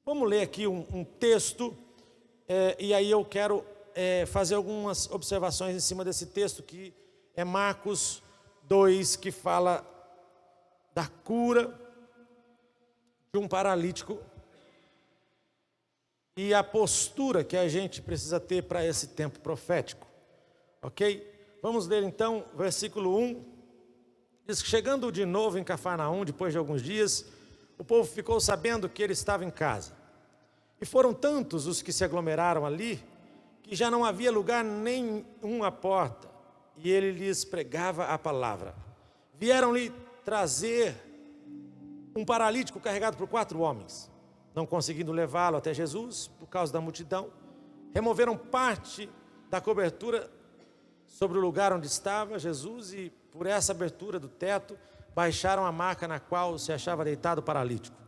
Vamos ler aqui um texto, e aí eu quero fazer algumas observações em cima desse texto, que é Marcos 2, que fala da cura de um paralítico e a postura que a gente precisa ter para esse tempo profético, ok? Vamos ler então, versículo 1, diz que chegando de novo em Cafarnaum, depois de alguns dias, o povo ficou sabendo que ele estava em casa. E foram tantos os que se aglomeraram ali, que já não havia lugar nenhum à porta, e ele lhes pregava a palavra. Vieram-lhe trazer um paralítico carregado por 4 homens. Não conseguindo levá-lo até Jesus, por causa da multidão, removeram parte da cobertura sobre o lugar onde estava Jesus, e por essa abertura do teto, baixaram a maca na qual se achava deitado o paralítico.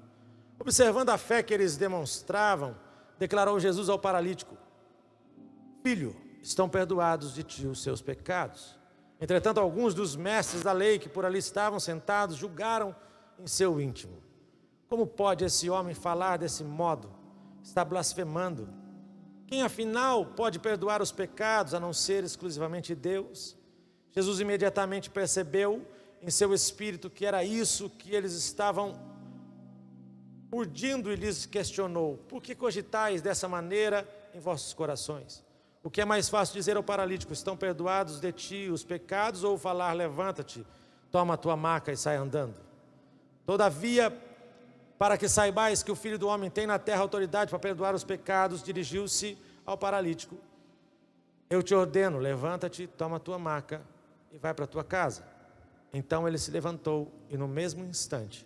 Observando a fé que eles demonstravam, declarou Jesus ao paralítico: Filho, estão perdoados de ti os seus pecados. Entretanto, alguns dos mestres da lei que por ali estavam sentados julgaram em seu íntimo: Como pode esse homem falar desse modo? Está blasfemando. Quem afinal pode perdoar os pecados a não ser exclusivamente Deus? Jesus imediatamente percebeu em seu espírito que era isso que eles estavam urdindo, e lhes questionou: Por que cogitais dessa maneira em vossos corações? O que é mais fácil dizer ao paralítico: Estão perdoados de ti os pecados, ou falar: Levanta-te, toma a tua maca e sai andando? Todavia, para que saibais que o Filho do Homem tem na terra autoridade para perdoar os pecados, dirigiu-se ao paralítico: Eu te ordeno, levanta-te, toma a tua maca e vai para a tua casa. Então ele se levantou e no mesmo instante,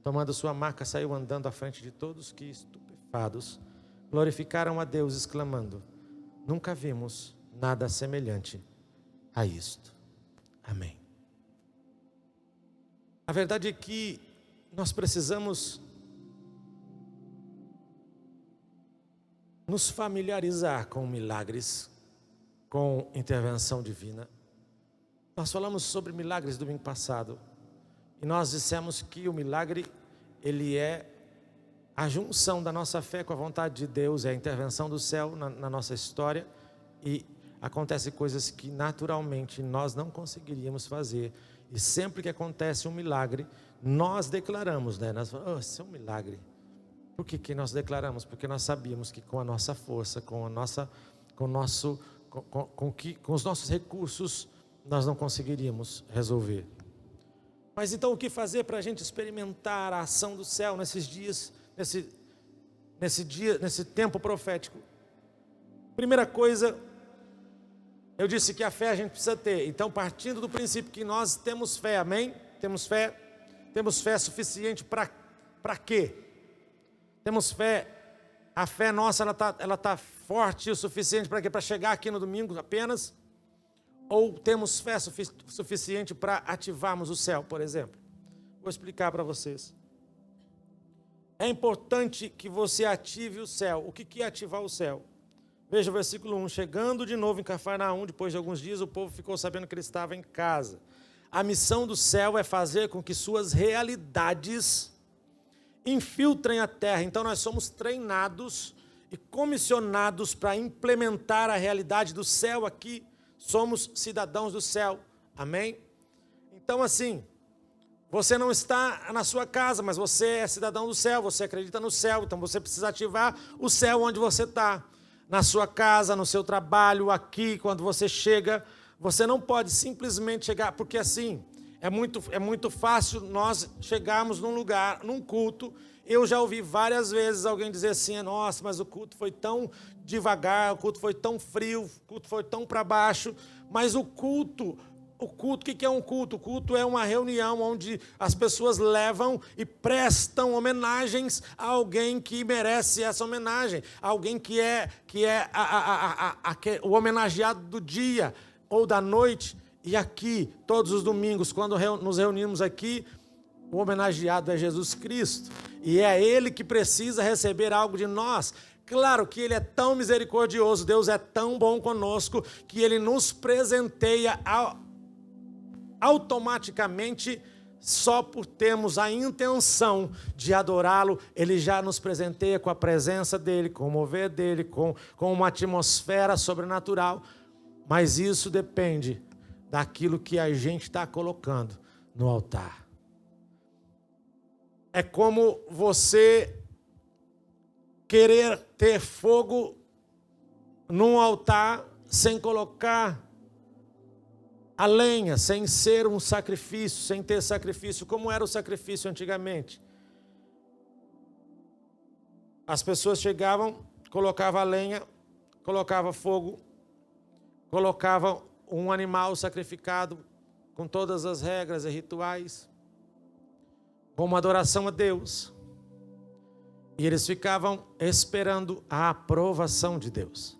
tomando sua maca, saiu andando à frente de todos, que, estupefados, glorificaram a Deus, exclamando: Nunca vimos nada semelhante a isto. Amém. A verdade é que nós precisamos nos familiarizar com milagres, com intervenção divina. Nós falamos sobre milagres domingo passado, e nós dissemos que o milagre, ele é a junção da nossa fé com a vontade de Deus, é a intervenção do céu na nossa história, e acontecem coisas que naturalmente nós não conseguiríamos fazer, e sempre que acontece um milagre, nós declaramos, né? Nós falamos: isso é um milagre. Por que nós declaramos? Porque nós sabíamos que com a nossa força, com os nossos recursos, nós não conseguiríamos resolver. Mas então o que fazer para a gente experimentar a ação do céu nesses dias, nesse tempo profético? Primeira coisa, eu disse que a fé a gente precisa ter. Então, partindo do princípio que nós temos fé, amém? Temos fé suficiente para quê? Temos fé, a fé nossa ela tá forte o suficiente para quê? Para chegar aqui no domingo apenas? Ou temos fé suficiente para ativarmos o céu, por exemplo? Vou explicar para vocês. É importante que você ative o céu. O que é ativar o céu? Veja o versículo 1. Chegando de novo em Cafarnaum, depois de alguns dias, o povo ficou sabendo que ele estava em casa. A missão do céu é fazer com que suas realidades infiltrem a terra. Então nós somos treinados e comissionados para implementar a realidade do céu aqui. Somos cidadãos do céu, amém? Então assim, você não está na sua casa, mas você é cidadão do céu, você acredita no céu, então você precisa ativar o céu onde você está. Na sua casa, no seu trabalho, aqui, quando você chega, você não pode simplesmente chegar, porque assim, é muito fácil nós chegarmos num lugar, num culto. Eu já ouvi várias vezes alguém dizer assim: nossa, mas o culto foi tão devagar, o culto foi tão frio, o culto foi tão para baixo. Mas o culto, o que é um culto? O culto é uma reunião onde as pessoas levam e prestam homenagens a alguém que merece essa homenagem, alguém que é o homenageado do dia ou da noite. E aqui, todos os domingos, quando nos reunimos aqui, o homenageado é Jesus Cristo, e é Ele que precisa receber algo de nós. Claro que Ele é tão misericordioso, Deus é tão bom conosco, que Ele nos presenteia automaticamente só por termos a intenção de adorá-lo, ele já nos presenteia com a presença dele, com o mover dele, com uma atmosfera sobrenatural. Mas isso depende daquilo que a gente está colocando no altar. É como você querer ter fogo num altar sem colocar a lenha, sem ser um sacrifício, sem ter sacrifício. Como era o sacrifício antigamente? As pessoas chegavam, colocavam a lenha, colocavam fogo, colocavam um animal sacrificado com todas as regras e rituais, como adoração a Deus. E eles ficavam esperando a aprovação de Deus.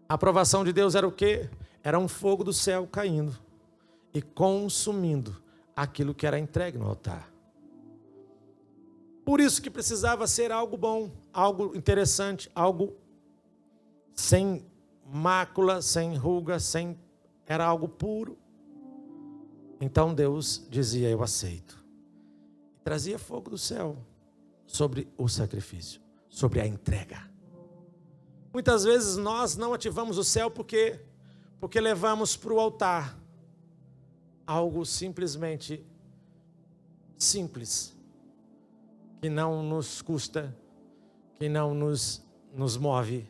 A aprovação de Deus era o quê? Era um fogo do céu caindo e consumindo aquilo que era entregue no altar. Por isso que precisava ser algo bom, algo interessante, algo sem mácula, sem ruga, era algo puro. Então Deus dizia: eu aceito. E trazia fogo do céu sobre o sacrifício, sobre a entrega. Muitas vezes nós não ativamos o céu porque levamos para o altar algo simplesmente simples, que não nos custa, que não nos move,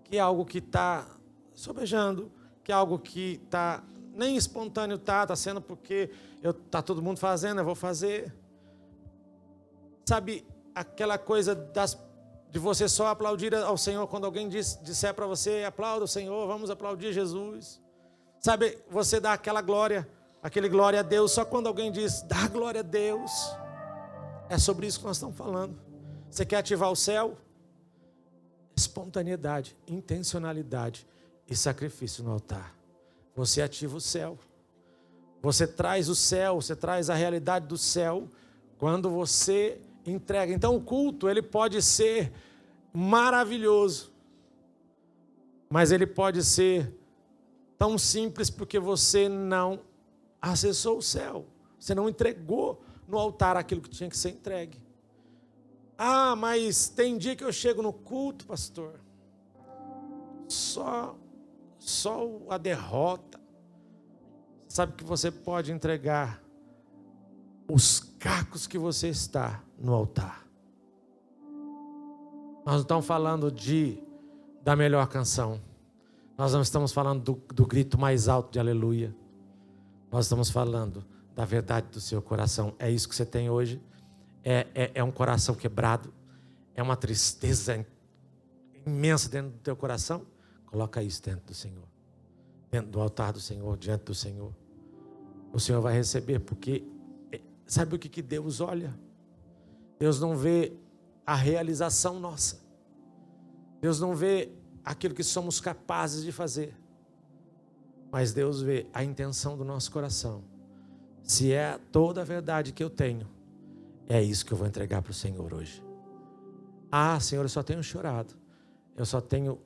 que é algo que está sobejando, que é algo que está nem espontâneo, está sendo porque está todo mundo fazendo, eu vou fazer. Sabe aquela coisa de você só aplaudir ao Senhor quando alguém disser para você: aplauda o Senhor, vamos aplaudir Jesus. Sabe, você dá aquela glória, aquele glória a Deus, só quando alguém diz: dá glória a Deus. É sobre isso que nós estamos falando. Você quer ativar o céu? Espontaneidade, intencionalidade e sacrifício no altar. Você ativa o céu. Você traz o céu, você traz a realidade do céu quando você entrega. Então o culto, ele pode ser maravilhoso, mas ele pode ser tão simples porque você não acessou o céu. Você não entregou no altar aquilo que tinha que ser entregue. Ah, mas tem dia que eu chego no culto, pastor, só a derrota. Sabe que você pode entregar os cacos que você está no altar. Nós não estamos falando da melhor canção. Nós não estamos falando do grito mais alto de aleluia. Nós estamos falando da verdade do seu coração. É isso que você tem hoje? É um coração quebrado? É uma tristeza imensa dentro do teu coração? Coloca isso dentro do Senhor. Dentro do altar do Senhor, diante do Senhor. O Senhor vai receber, porque sabe o que Deus olha? Deus não vê a realização nossa. Deus não vê aquilo que somos capazes de fazer. Mas Deus vê a intenção do nosso coração. Se é toda a verdade que eu tenho, é isso que eu vou entregar para o Senhor hoje. Ah, Senhor, eu só tenho chorado.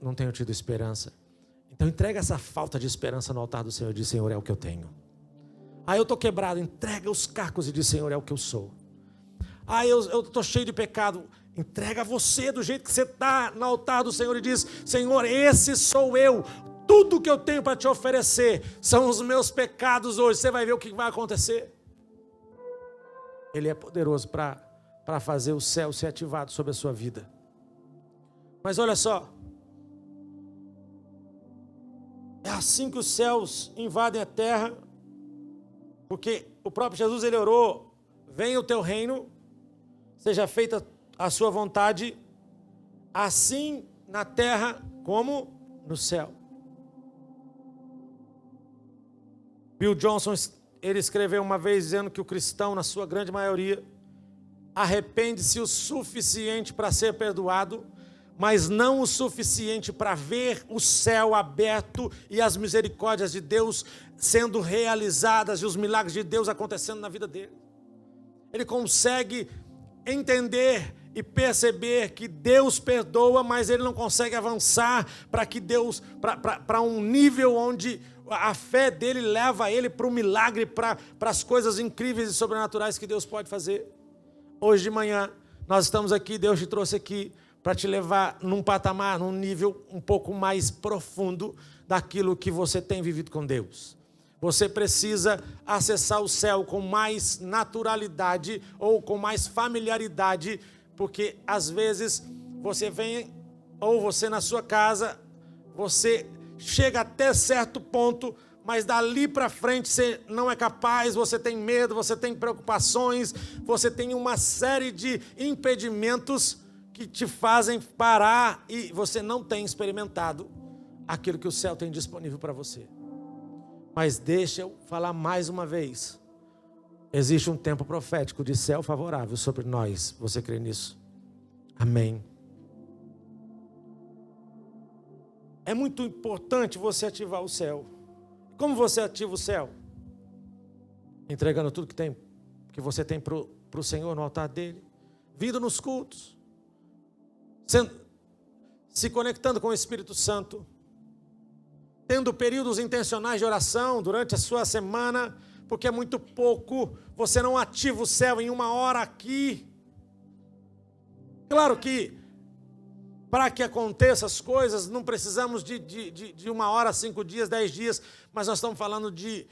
Não tenho tido esperança. Então entrega essa falta de esperança no altar do Senhor e diz: Senhor, é o que eu tenho. Ah, eu estou quebrado. Entrega os cacos e diz: Senhor, é o que eu sou. Ah, eu estou cheio de pecado. Entrega você do jeito que você está no altar do Senhor e diz: Senhor, esse sou eu. Tudo que eu tenho para te oferecer são os meus pecados hoje. Você vai ver o que vai acontecer. Ele é poderoso para fazer o céu ser ativado sobre a sua vida. Mas olha só. É assim que os céus invadem a terra. Porque o próprio Jesus, ele orou: venha o teu reino, seja feita a sua vontade, assim na terra como no céu. Bill Johnson, ele escreveu uma vez dizendo que o cristão, na sua grande maioria, arrepende-se o suficiente para ser perdoado, mas não o suficiente para ver o céu aberto e as misericórdias de Deus sendo realizadas e os milagres de Deus acontecendo na vida dele. Ele consegue entender e perceber que Deus perdoa, mas ele não consegue avançar para que Deus, para um nível onde A fé dele leva ele para o milagre, para as coisas incríveis e sobrenaturais que Deus pode fazer. Hoje de manhã, nós estamos aqui, Deus te trouxe aqui para te levar num patamar, num nível um pouco mais profundo daquilo que você tem vivido com Deus. Você precisa acessar o céu com mais naturalidade ou com mais familiaridade, porque às vezes você vem, ou você na sua casa, você chega até certo ponto, mas dali para frente você não é capaz, você tem medo, você tem preocupações, você tem uma série de impedimentos que te fazem parar e você não tem experimentado aquilo que o céu tem disponível para você. Mas deixa eu falar mais uma vez. Existe um tempo profético de céu favorável sobre nós. Você crê nisso? Amém. É muito importante você ativar o céu. Como você ativa o céu? Entregando tudo que você tem para o Senhor no altar dele. Vindo nos cultos. Se conectando com o Espírito Santo. Tendo períodos intencionais de oração durante a sua semana, porque é muito pouco, você não ativa o céu em 1 hora aqui. Claro que, para que aconteçam as coisas, não precisamos de 1 hora, 5 dias, 10 dias, mas nós estamos falando de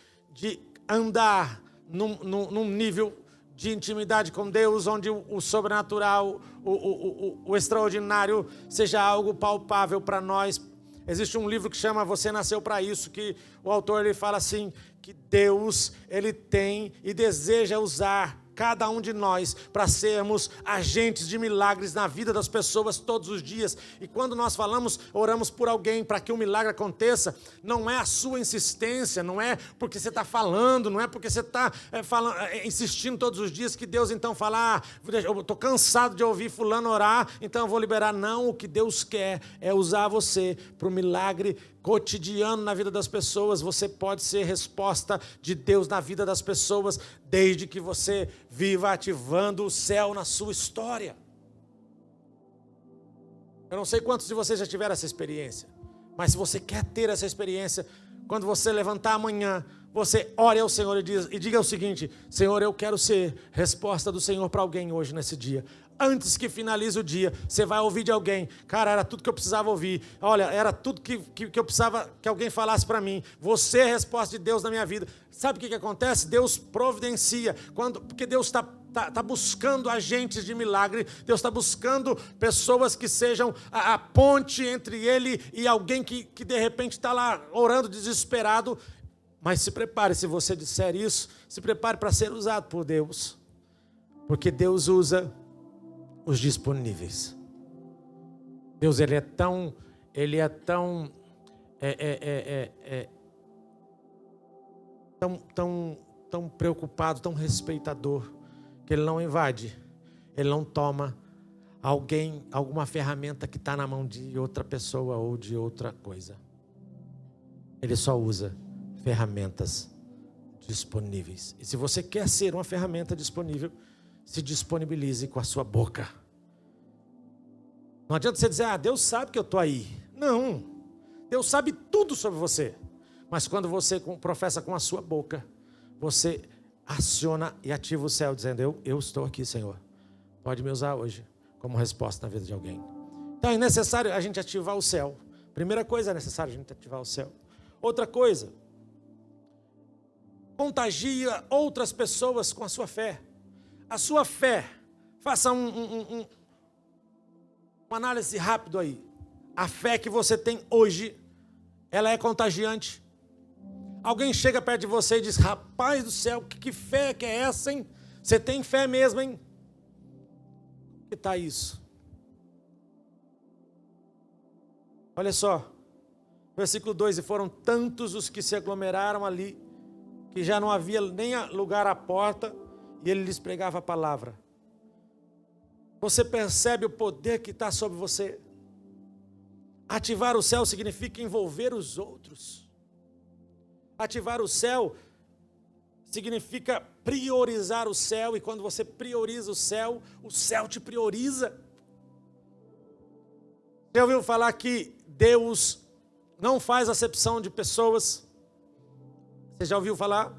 andar num nível de intimidade com Deus, onde o sobrenatural, o extraordinário, seja algo palpável para nós. Existe um livro que chama Você Nasceu para Isso, que o autor ele fala assim, que Deus ele tem e deseja usar cada um de nós para sermos agentes de milagres na vida das pessoas todos os dias. E quando nós oramos por alguém para que um milagre aconteça, não é a sua insistência, não é porque você está falando, não é porque você está insistindo todos os dias que Deus então fala, eu estou cansado de ouvir fulano orar, então eu vou liberar. Não, o que Deus quer é usar você para o milagre cotidiano na vida das pessoas. Você pode ser resposta de Deus na vida das pessoas, desde que você viva ativando o céu na sua história. Eu não sei quantos de vocês já tiveram essa experiência, mas se você quer ter essa experiência, quando você levantar amanhã, você ore ao Senhor e diga o seguinte: Senhor, eu quero ser resposta do Senhor para alguém hoje nesse dia. Antes que finalize o dia, você vai ouvir de alguém: cara, era tudo que eu precisava ouvir. Olha, era tudo que eu precisava que alguém falasse para mim. Você é a resposta de Deus na minha vida. Sabe o que acontece? Deus providencia, porque Deus está buscando agentes de milagre. Deus está buscando pessoas que sejam a ponte entre Ele e alguém que de repente está lá orando desesperado. Mas se prepare, se você disser isso, se prepare para ser usado por Deus. Porque Deus usa os disponíveis. Deus, Ele é tão preocupado, tão respeitador, que Ele não invade, Ele não toma alguma ferramenta que está na mão de outra pessoa ou de outra coisa. Ele só usa ferramentas disponíveis. E se você quer ser uma ferramenta disponível, se disponibilize com a sua boca. Não adianta você dizer, Deus sabe que eu estou aí. Não, Deus sabe tudo sobre você. Mas quando você professa com a sua boca, você aciona e ativa o céu, dizendo, eu estou aqui, Senhor. Pode me usar hoje como resposta na vida de alguém. Então é necessário a gente ativar o céu. Primeira coisa, é necessário a gente ativar o céu. Outra coisa, contagia outras pessoas com a sua fé. A sua fé, faça uma análise rápido aí. A fé que você tem hoje, ela é contagiante. Alguém chega perto de você e diz, rapaz do céu, que fé que é essa, hein? Você tem fé mesmo, hein? Que está isso? Olha só, versículo 2, e foram tantos os que se aglomeraram ali, que já não havia nem lugar à porta, e ele lhes pregava a palavra. Você percebe o poder que está sobre você? Ativar o céu significa envolver os outros. Ativar o céu significa priorizar o céu, e quando você prioriza o céu te prioriza. Já ouviu falar que Deus não faz acepção de pessoas? Você já ouviu falar?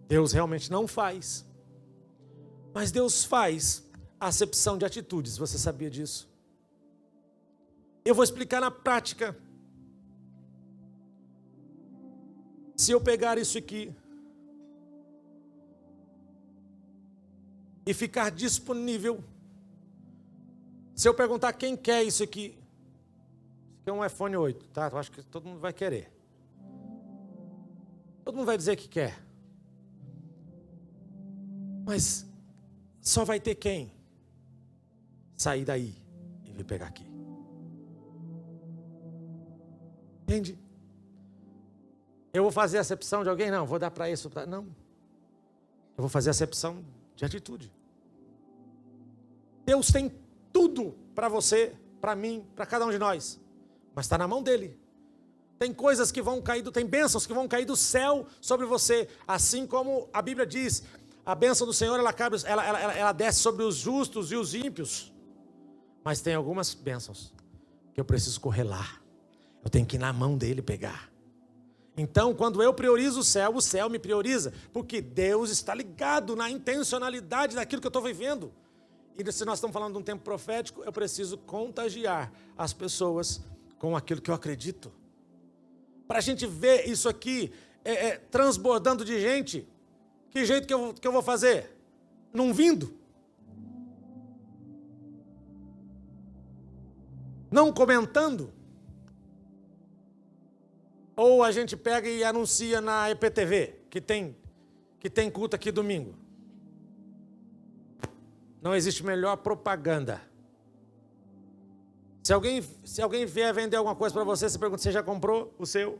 Deus realmente não faz. Mas Deus faz acepção de atitudes. Você sabia disso? Eu vou explicar na prática. Se eu pegar isso aqui e ficar disponível, se eu perguntar quem quer isso aqui é um iPhone 8, tá? Eu acho que todo mundo vai querer. Todo mundo vai dizer que quer. Mas só vai ter quem sair daí e vir pegar aqui. Entende? Eu vou fazer acepção de alguém? Não, vou dar para isso. Não. Eu vou fazer acepção de atitude. Deus tem tudo para você, para mim, para cada um de nós. Mas está na mão dele. Tem coisas que vão cair, tem bênçãos que vão cair do céu sobre você. Assim como a Bíblia diz, a bênção do Senhor, ela desce sobre os justos e os ímpios. Mas tem algumas bênçãos que eu preciso correr lá. Eu tenho que ir na mão dele pegar. Então, quando eu priorizo o céu me prioriza. Porque Deus está ligado na intencionalidade daquilo que eu estou vivendo. E se nós estamos falando de um tempo profético, eu preciso contagiar as pessoas com aquilo que eu acredito. Para a gente ver isso aqui transbordando de gente, que jeito que eu vou fazer? Não vindo? Não comentando? Ou a gente pega e anuncia na EPTV, que tem culto aqui domingo. Não existe melhor propaganda. Se alguém vier vender alguma coisa para você, você pergunta, você já comprou o seu?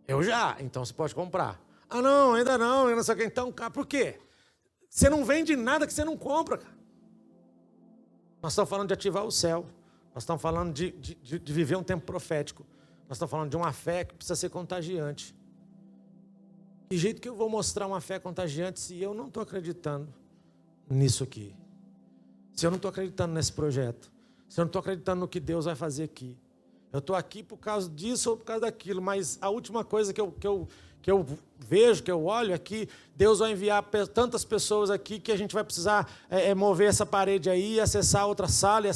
Eu já, então você pode comprar. Ah não, ainda não, eu não sei o que. Então, cara, por quê? Você não vende nada que você não compra, cara. Nós estamos falando de ativar o céu. Nós estamos falando de viver um tempo profético. Nós estamos falando de uma fé que precisa ser contagiante. Que jeito que eu vou mostrar uma fé contagiante se eu não estou acreditando nisso aqui? Se eu não estou acreditando nesse projeto? Se eu não estou acreditando no que Deus vai fazer aqui? Eu estou aqui por causa disso ou por causa daquilo, mas a última coisa que eu vejo, que eu olho aqui, Deus vai enviar tantas pessoas aqui que a gente vai precisar mover essa parede aí, acessar outra sala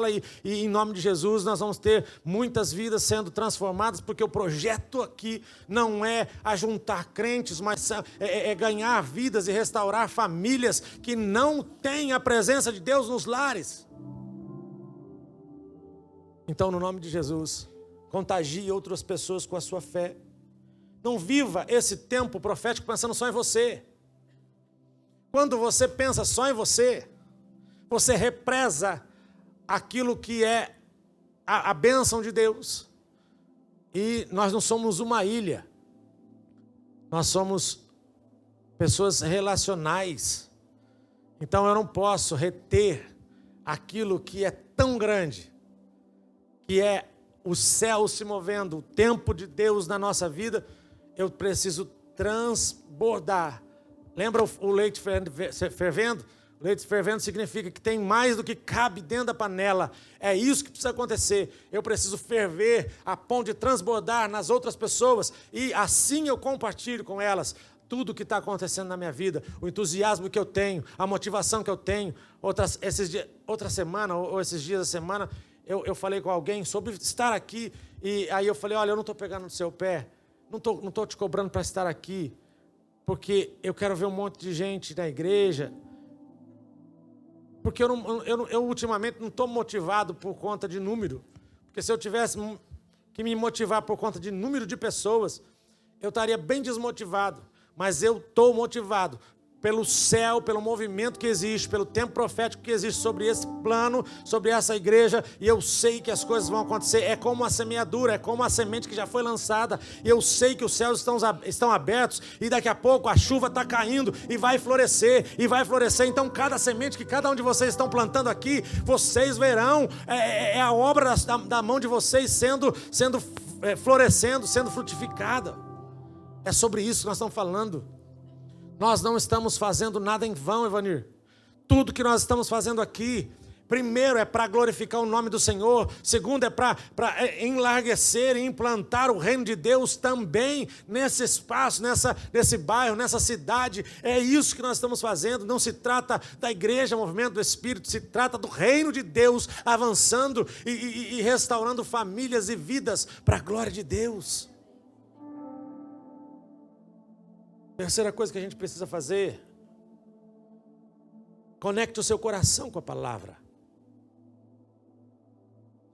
e em nome de Jesus nós vamos ter muitas vidas sendo transformadas, porque o projeto aqui não é ajuntar crentes, mas é ganhar vidas e restaurar famílias que não têm a presença de Deus nos lares. Então, no nome de Jesus, contagie outras pessoas com a sua fé. Não viva esse tempo profético pensando só em você. Quando você pensa só em você, você represa aquilo que é a bênção de Deus. E nós não somos uma ilha. Nós somos pessoas relacionais. Então eu não posso reter aquilo que é tão grande, que é o céu se movendo, o tempo de Deus na nossa vida. Eu preciso transbordar. Lembra o leite fervendo? O leite fervendo significa que tem mais do que cabe dentro da panela. É isso que precisa acontecer. Eu preciso ferver a ponto de transbordar nas outras pessoas. E assim eu compartilho com elas tudo o que está acontecendo na minha vida. O entusiasmo que eu tenho, a motivação que eu tenho. Outra semana, ou esses dias da semana, eu falei com alguém sobre estar aqui. E aí eu falei, olha, eu não estou pegando no seu pé. Não estou te cobrando para estar aqui, porque eu quero ver um monte de gente na igreja, porque eu ultimamente não estou motivado por conta de número, porque se eu tivesse que me motivar por conta de número de pessoas, eu estaria bem desmotivado, mas eu estou motivado pelo céu, pelo movimento que existe, pelo tempo profético que existe sobre esse plano, sobre essa igreja, e eu sei que as coisas vão acontecer. É como a semeadura, é como a semente que já foi lançada, e eu sei que os céus estão abertos, e daqui a pouco a chuva está caindo, e vai florescer. Então cada semente que cada um de vocês estão plantando aqui, vocês verão, é a obra da mão de vocês sendo florescendo, sendo frutificada. É sobre isso que nós estamos falando. Nós não estamos fazendo nada em vão, Evanir. Tudo que nós estamos fazendo aqui Primeiro é para glorificar o nome do Senhor. Segundo é para enlarguecer e implantar o reino de Deus também nesse espaço, nesse bairro, nessa cidade. É isso que nós estamos fazendo. Não se trata da igreja, movimento do Espírito, se trata do reino de Deus avançando e restaurando famílias e vidas para a glória de Deus. Terceira coisa que a gente precisa fazer: conecte o seu coração com a palavra.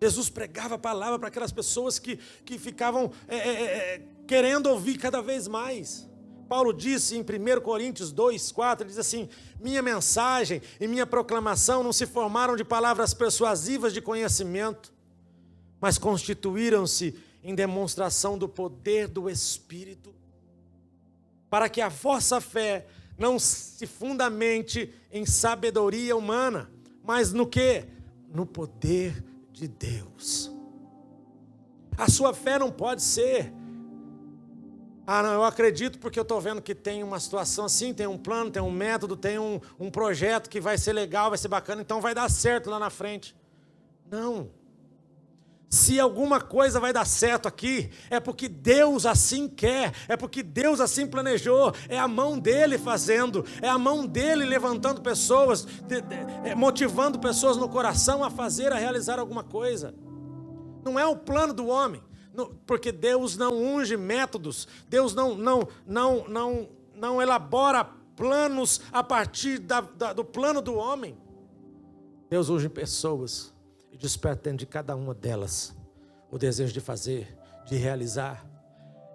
Jesus pregava a palavra para aquelas pessoas que ficavam querendo ouvir cada vez mais. Paulo disse em 1 Coríntios 2:4, ele diz assim: minha mensagem e minha proclamação não se formaram de palavras persuasivas de conhecimento, mas constituíram-se em demonstração do poder do Espírito, para que a vossa fé não se fundamente em sabedoria humana, mas no quê? No poder de Deus. A sua fé não pode ser: não, eu acredito porque eu estou vendo que tem uma situação assim, tem um plano, tem um método, tem um projeto que vai ser legal, vai ser bacana, então vai dar certo lá na frente. Não. Se alguma coisa vai dar certo aqui, é porque Deus assim quer, é porque Deus assim planejou, é a mão dele fazendo, é a mão dele levantando pessoas, motivando pessoas no coração a realizar alguma coisa. Não é o plano do homem, porque Deus não unge métodos, Deus não elabora planos a partir do plano do homem. Deus unge pessoas e desperta dentro de cada uma delas o desejo de fazer, de realizar.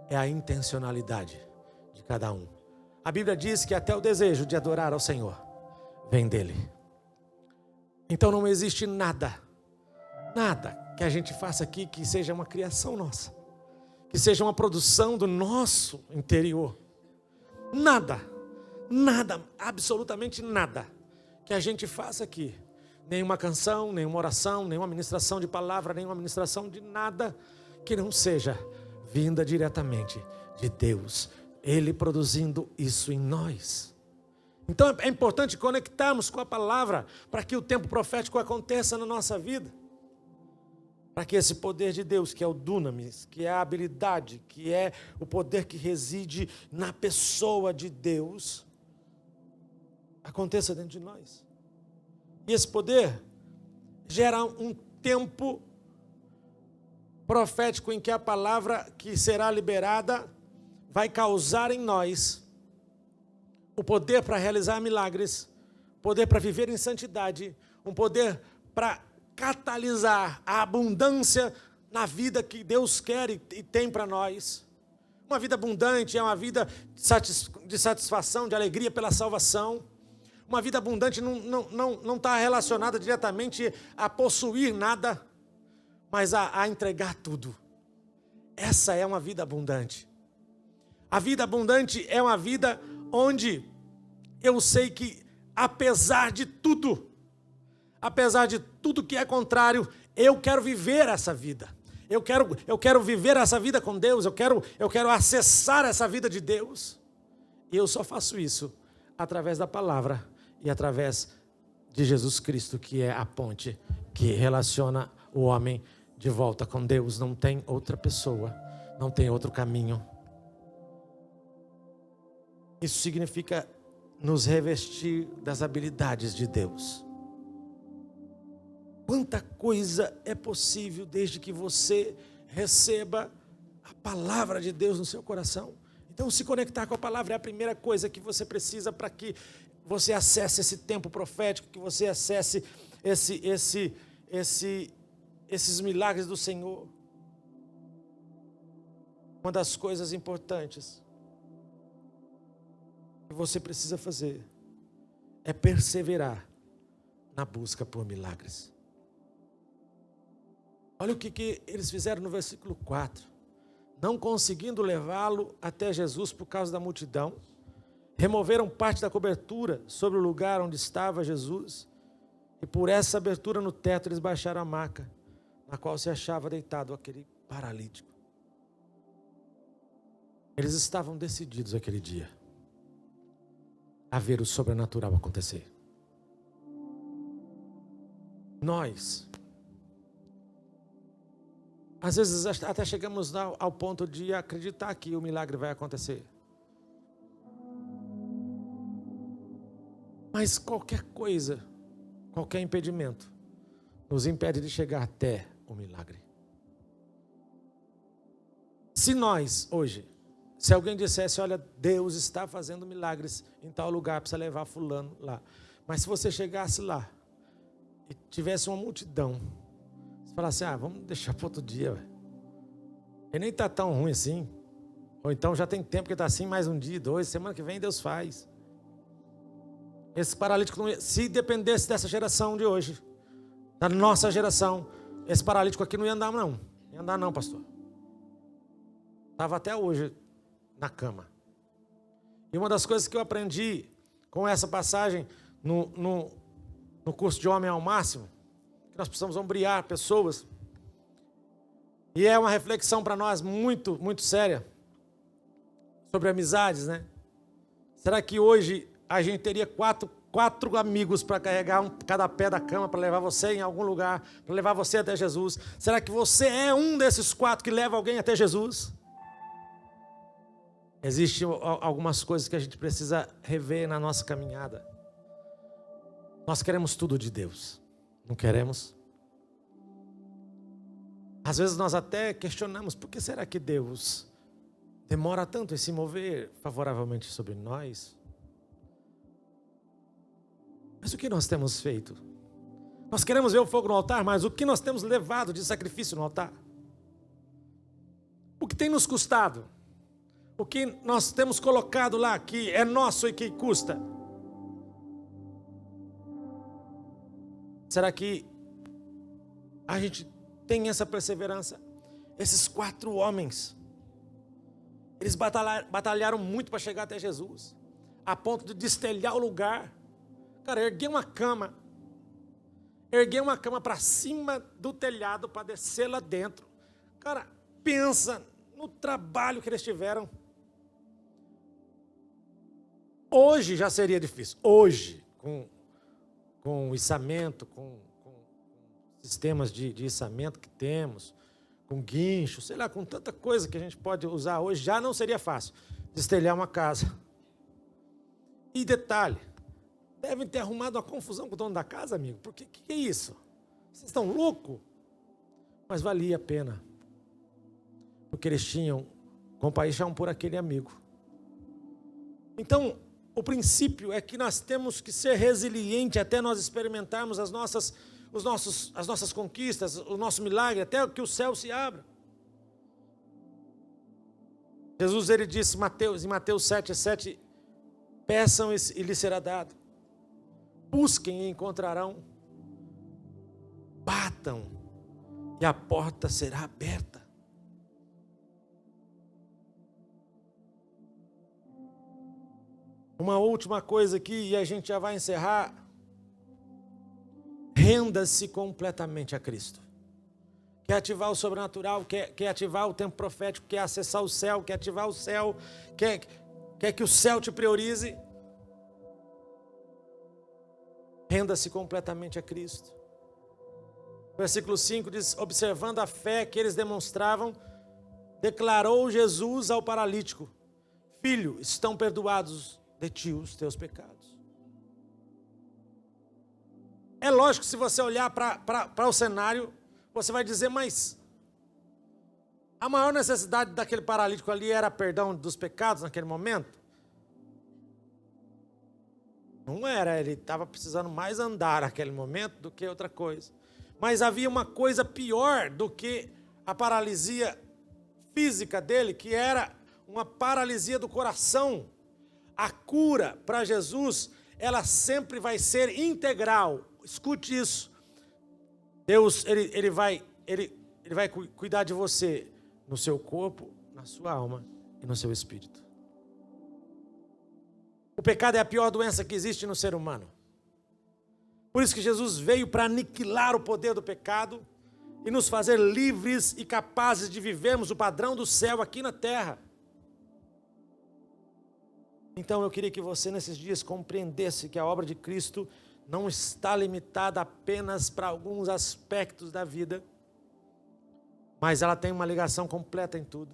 É a intencionalidade de cada um. A Bíblia diz que até o desejo de adorar ao Senhor vem dele. Então não existe nada que a gente faça aqui que seja uma criação nossa, que seja uma produção do nosso interior. Nada, absolutamente nada que a gente faça aqui, nenhuma canção, nenhuma oração, nenhuma ministração de palavra, nenhuma ministração de nada que não seja vinda diretamente de Deus, Ele produzindo isso em nós. Então é importante conectarmos com a palavra para que o tempo profético aconteça na nossa vida, para que esse poder de Deus, que é o dunamis, que é a habilidade, que é o poder que reside na pessoa de Deus, aconteça dentro de nós. E esse poder gera um tempo profético em que a palavra que será liberada vai causar em nós o poder para realizar milagres, poder para viver em santidade, um poder para catalisar a abundância na vida que Deus quer e tem para nós. Uma vida abundante é uma vida de satisfação, de alegria pela salvação. Uma vida abundante não está relacionada diretamente a possuir nada, mas a entregar tudo. Essa é uma vida abundante. A vida abundante é uma vida onde eu sei que, apesar de tudo que é contrário, eu quero viver essa vida. Eu quero viver essa vida com Deus, eu quero acessar essa vida de Deus. E eu só faço isso através da palavra e através de Jesus Cristo, que é a ponte que relaciona o homem de volta com Deus. Não tem outra pessoa, não tem outro caminho. Isso significa nos revestir das habilidades de Deus. Quanta coisa é possível desde que você receba a palavra de Deus no seu coração. Então, se conectar com a palavra é a primeira coisa que você precisa para que você acesse esse tempo profético, que você acesse esses milagres do Senhor. Uma das coisas importantes que você precisa fazer é perseverar na busca por milagres. Olha o que eles fizeram no versículo 4. Não conseguindo levá-lo até Jesus por causa da multidão, removeram parte da cobertura sobre o lugar onde estava Jesus, e por essa abertura no teto eles baixaram a maca, na qual se achava deitado aquele paralítico. Eles estavam decididos aquele dia a ver o sobrenatural acontecer. Nós, às vezes até chegamos ao ponto de acreditar que o milagre vai acontecer. Mas qualquer coisa, qualquer impedimento, nos impede de chegar até o milagre. Se nós, hoje, se alguém dissesse, olha, Deus está fazendo milagres em tal lugar, precisa levar fulano lá. Mas se você chegasse lá e tivesse uma multidão, você falasse, vamos deixar para outro dia, véio. Ele nem está tão ruim assim. Ou então já tem tempo que está assim, mais um dia, 2, semana que vem Deus faz. Esse paralítico, se dependesse dessa geração de hoje, da nossa geração, esse paralítico aqui não ia andar não. Não ia andar não, pastor. Estava até hoje na cama. E uma das coisas que eu aprendi com essa passagem no curso de Homem ao Máximo, que nós precisamos ombrear pessoas, e é uma reflexão para nós muito, muito séria, sobre amizades, né? Será que hoje a gente teria quatro amigos para carregar cada pé da cama, para levar você em algum lugar, para levar você até Jesus? Será que você é um desses 4 que leva alguém até Jesus? Existem algumas coisas que a gente precisa rever na nossa caminhada. Nós queremos tudo de Deus, não queremos? Às vezes nós até questionamos, por que será que Deus demora tanto em se mover favoravelmente sobre nós? Mas o que nós temos feito? Nós queremos ver o fogo no altar, mas o que nós temos levado de sacrifício no altar? O que tem nos custado? O que nós temos colocado lá que é nosso e que custa? Será que a gente tem essa perseverança? Esses 4 homens, eles batalharam muito para chegar até Jesus, a ponto de destelhar o lugar. Cara, erguer uma cama para cima do telhado para descer lá dentro. Cara, pensa no trabalho que eles tiveram. Hoje já seria difícil. Hoje, com o içamento, com sistemas de içamento que temos, com guincho, sei lá, com tanta coisa que a gente pode usar hoje, já não seria fácil destelhar uma casa. E detalhe, devem ter arrumado uma confusão com o dono da casa, amigo. Porque que é isso? Vocês estão loucos? Mas valia a pena. Porque eles tinham compaixão por aquele amigo. Então, o princípio é que nós temos que ser resilientes até nós experimentarmos as nossas conquistas, o nosso milagre, até que o céu se abra. Jesus, ele disse em Mateus 7,7, peçam e lhes será dado. Busquem e encontrarão. Batam e a porta será aberta. Uma última coisa aqui e a gente já vai encerrar. Renda-se completamente a Cristo. Quer ativar o sobrenatural, quer ativar o tempo profético, quer acessar o céu, quer ativar o céu, quer que o céu te priorize. Renda-se completamente a Cristo. Versículo 5 diz, observando a fé que eles demonstravam, declarou Jesus ao paralítico, filho, estão perdoados de ti os teus pecados. É lógico que se você olhar para o cenário, você vai dizer, mas a maior necessidade daquele paralítico ali era perdão dos pecados naquele momento? Não era, ele estava precisando mais andar naquele momento do que outra coisa. Mas havia uma coisa pior do que a paralisia física dele, que era uma paralisia do coração. A cura para Jesus, ela sempre vai ser integral. Escute isso. Deus, ele vai cuidar de você no seu corpo, na sua alma e no seu espírito. O pecado é a pior doença que existe no ser humano. Por isso que Jesus veio para aniquilar o poder do pecado e nos fazer livres e capazes de vivermos o padrão do céu aqui na terra. Então eu queria que você nesses dias compreendesse que a obra de Cristo não está limitada apenas para alguns aspectos da vida, mas ela tem uma ligação completa em tudo.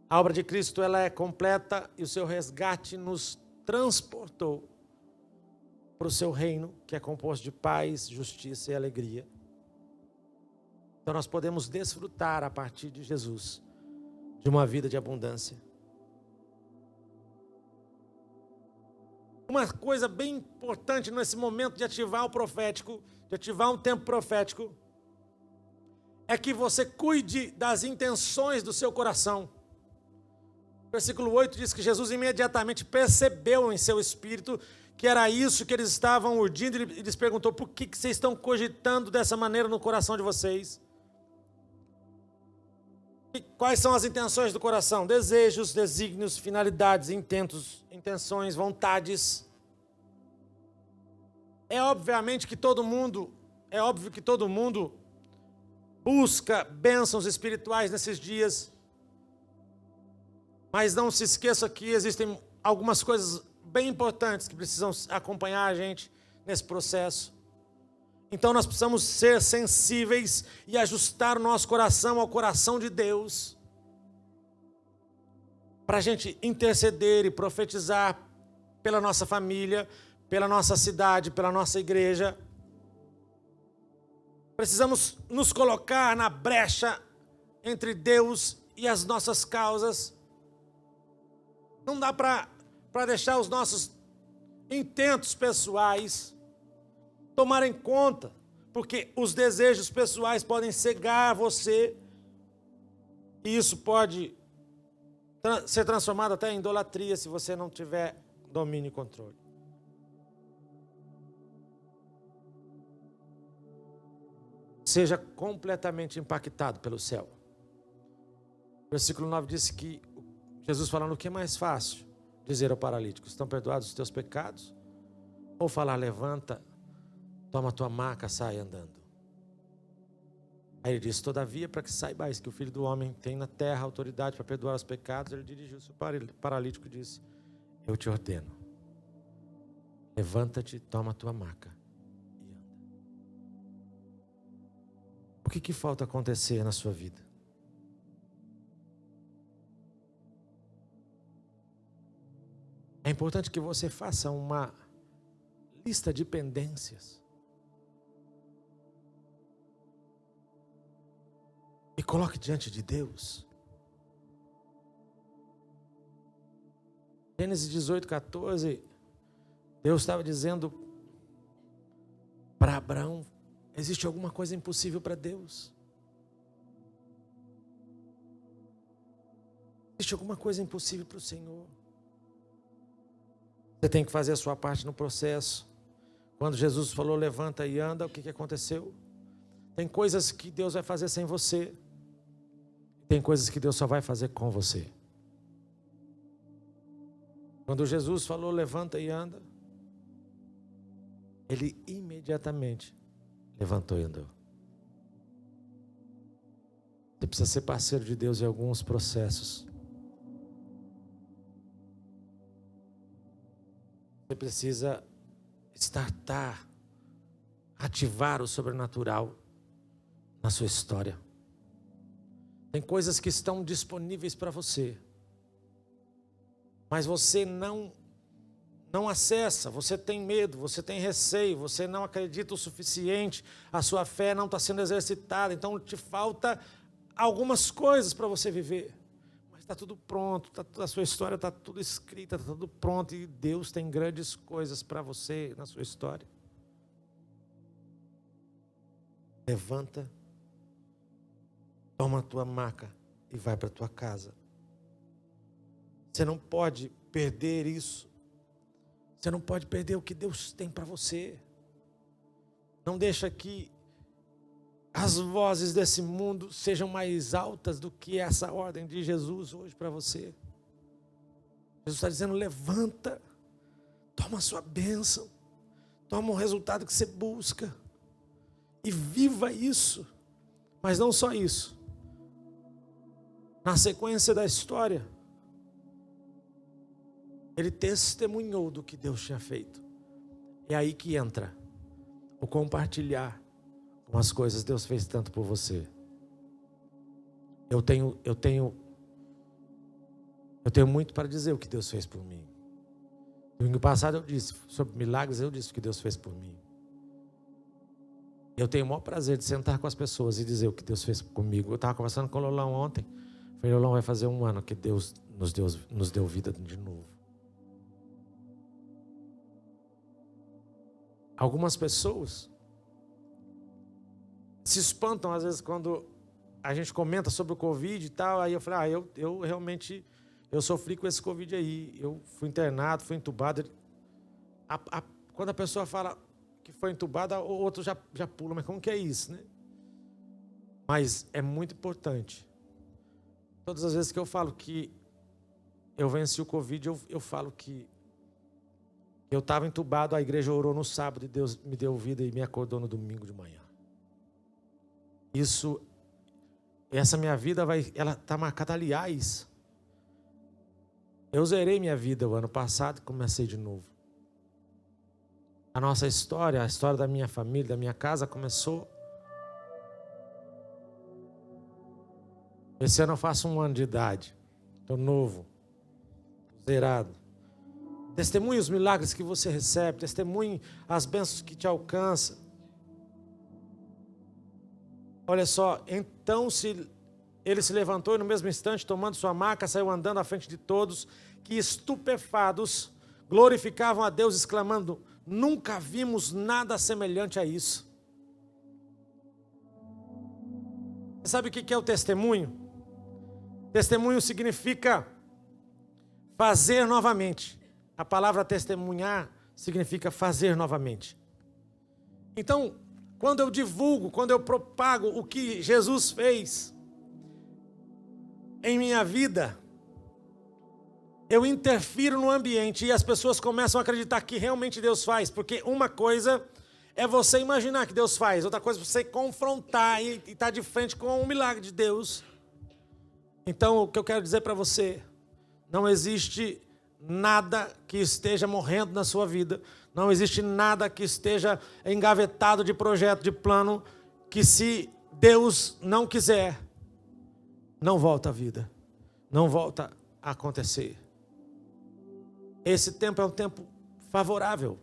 A obra de Cristo, ela é completa e o seu resgate nos transportou para o seu reino, que é composto de paz, justiça e alegria. Então nós podemos desfrutar a partir de Jesus de uma vida de abundância. Uma coisa bem importante nesse momento de ativar o profético, de ativar um tempo profético, é que você cuide das intenções do seu coração. O versículo 8 diz que Jesus imediatamente percebeu em seu espírito que era isso que eles estavam urdindo e lhes perguntou: por que vocês estão cogitando dessa maneira no coração de vocês? E quais são as intenções do coração? Desejos, desígnios, finalidades, intenções, vontades. É óbvio que todo mundo busca bênçãos espirituais nesses dias. Mas não se esqueça que existem algumas coisas bem importantes que precisam acompanhar a gente nesse processo. Então nós precisamos ser sensíveis e ajustar o nosso coração ao coração de Deus, para a gente interceder e profetizar pela nossa família, pela nossa cidade, pela nossa igreja. Precisamos nos colocar na brecha entre Deus e as nossas causas. Não dá para deixar os nossos intentos pessoais tomarem conta, porque os desejos pessoais podem cegar você, e isso pode ser transformado até em idolatria se você não tiver domínio e controle. Seja completamente impactado pelo céu. O versículo 9 diz que Jesus falando: o que é mais fácil dizer ao paralítico: estão perdoados os teus pecados? Ou falar: levanta, toma a tua maca, sai andando? Aí ele disse: todavia, para que saibais que o Filho do Homem tem na terra autoridade para perdoar os pecados, ele dirigiu-se ao paralítico e disse: eu te ordeno, levanta-te, toma a tua maca e anda. O que falta acontecer na sua vida? É importante que você faça uma lista de pendências e coloque diante de Deus. Gênesis 18, 14, Deus estava dizendo para Abraão: existe alguma coisa impossível para Deus? Existe alguma coisa impossível para o Senhor? Você tem que fazer a sua parte no processo. Quando Jesus falou: levanta e anda, o que aconteceu? Tem coisas que Deus vai fazer sem você. Tem coisas que Deus só vai fazer com você. Quando Jesus falou: levanta e anda, ele imediatamente levantou e andou. Você precisa ser parceiro de Deus em alguns processos. Você precisa startar, ativar o sobrenatural na sua história. Tem coisas que estão disponíveis para você, mas você não acessa, você tem medo, você tem receio, você não acredita o suficiente, a sua fé não está sendo exercitada, então te falta algumas coisas para você viver. Está tudo pronto, a sua história está tudo escrita, está tudo pronto, e Deus tem grandes coisas para você na sua história. Levanta, toma a tua maca e vai para a tua casa. Você não pode perder isso. Você não pode perder o que Deus tem para você. Não deixa que as vozes desse mundo sejam mais altas do que essa ordem de Jesus hoje para você. Jesus está dizendo: levanta, toma a sua bênção, toma o resultado que você busca e viva isso. Mas não só isso. Na sequência da história, ele testemunhou do que Deus tinha feito. É aí que entra o compartilhar com as coisas que Deus fez tanto por você. Eu tenho muito para dizer o que Deus fez por mim. Domingo passado eu disse sobre milagres, eu disse o que Deus fez por mim. Eu tenho o maior prazer de sentar com as pessoas e dizer o que Deus fez comigo. Eu estava conversando com o Lolão ontem. Falei, Lolão, vai fazer 1 ano que Deus nos deu vida de novo. Algumas pessoas se espantam às vezes quando a gente comenta sobre o Covid e tal. Aí eu falei, eu realmente, eu sofri com esse Covid aí. Eu fui internado, fui entubado. Quando a pessoa fala que foi entubada, o outro já pula. Mas como que é isso, né? Mas é muito importante. Todas as vezes que eu falo que eu venci o Covid, eu falo que eu estava entubado, a igreja orou no sábado e Deus me deu vida e me acordou no domingo de manhã. Essa minha vida ela está marcada, aliás. Eu zerei minha vida o ano passado e comecei de novo. A nossa história, a história da minha família, da minha casa começou. Esse ano eu faço 1 ano de idade. Estou novo, zerado. Testemunhe os milagres que você recebe, testemunhe as bênçãos que te alcançam. Olha só, então ele se levantou e no mesmo instante, tomando sua maca, saiu andando à frente de todos, que estupefados glorificavam a Deus, exclamando, nunca vimos nada semelhante a isso. Você sabe o que é o testemunho? Testemunho significa fazer novamente. A palavra testemunhar significa fazer novamente. Então, quando eu divulgo, quando eu propago o que Jesus fez em minha vida, eu interfiro no ambiente e as pessoas começam a acreditar que realmente Deus faz. Porque uma coisa é você imaginar que Deus faz, outra coisa é você confrontar e estar de frente com o milagre de Deus. Então, o que eu quero dizer para você, não existe nada que esteja morrendo na sua vida, não existe nada que esteja engavetado de projeto, de plano, que se Deus não quiser, não volta à vida, não volta a acontecer. Esse tempo é um tempo favorável,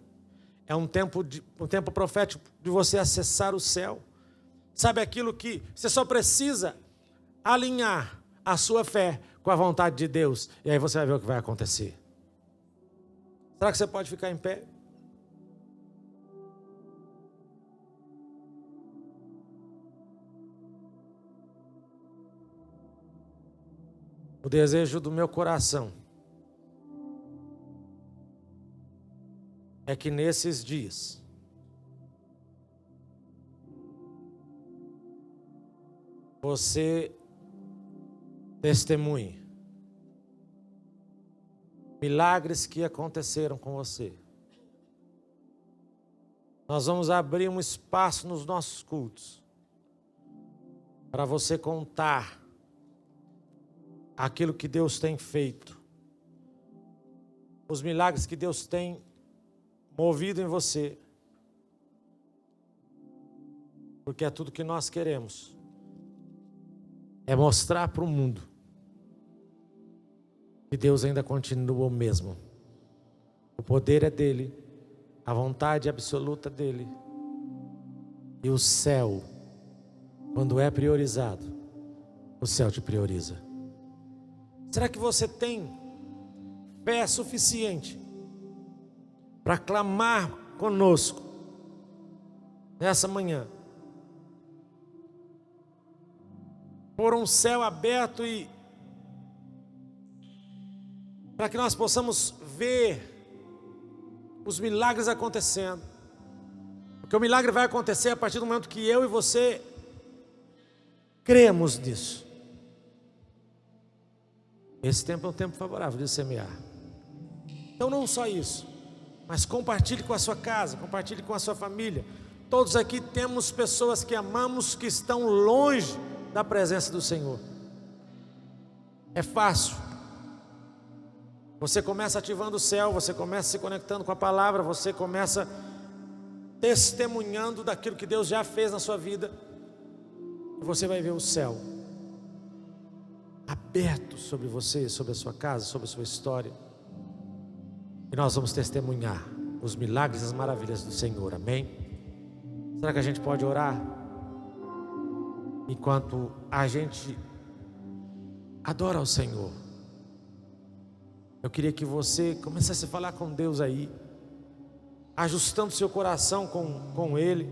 é um tempo profético de você acessar o céu. Sabe aquilo que você só precisa alinhar a sua fé com a vontade de Deus, e aí você vai ver o que vai acontecer. Será que você pode ficar em pé? O desejo do meu coração é que nesses dias você testemunhe milagres que aconteceram com você. Nós vamos abrir um espaço nos nossos cultos para você contar aquilo que Deus tem feito, os milagres que Deus tem movido em você, porque é tudo que nós queremos, é mostrar para o mundo que Deus ainda continua o mesmo. O poder é dele, a vontade absoluta dele. E o céu, quando é priorizado, o céu te prioriza. Será que você tem fé suficiente para clamar conosco nessa manhã? Por um céu aberto e para que nós possamos ver os milagres acontecendo. Porque o milagre vai acontecer a partir do momento que eu e você cremos nisso. Esse tempo é um tempo favorável de semear. Então não só isso, mas compartilhe com a sua casa, compartilhe com a sua família. Todos aqui temos pessoas que amamos, que estão longe da presença do Senhor. É fácil. Você começa ativando o céu, você começa se conectando com a palavra, você começa testemunhando daquilo que Deus já fez na sua vida. E você vai ver o céu aberto sobre você, sobre a sua casa, sobre a sua história. E nós vamos testemunhar os milagres e as maravilhas do Senhor, amém? Será que a gente pode orar? Enquanto a gente adora ao Senhor, eu queria que você começasse a falar com Deus aí, ajustando seu coração com Ele,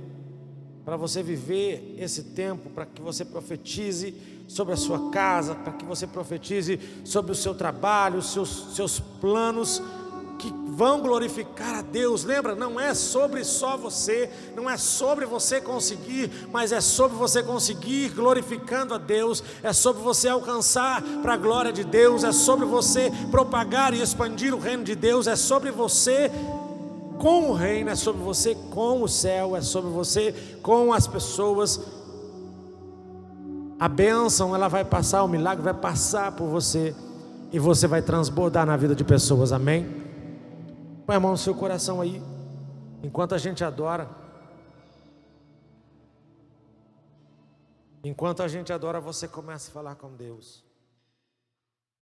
para você viver esse tempo, para que você profetize sobre a sua casa, para que você profetize sobre o seu trabalho, os seus planos, que vão glorificar a Deus. Lembra, não é sobre só você, não é sobre você conseguir, mas é sobre você conseguir glorificando a Deus, é sobre você alcançar para a glória de Deus, é sobre você propagar e expandir o reino de Deus, é sobre você com o reino, é sobre você com o céu, é sobre você com as pessoas. A bênção, ela vai passar, o milagre vai passar por você, e você vai transbordar na vida de pessoas, amém? Põe a mão no seu coração aí, enquanto a gente adora. Enquanto a gente adora, você começa a falar com Deus.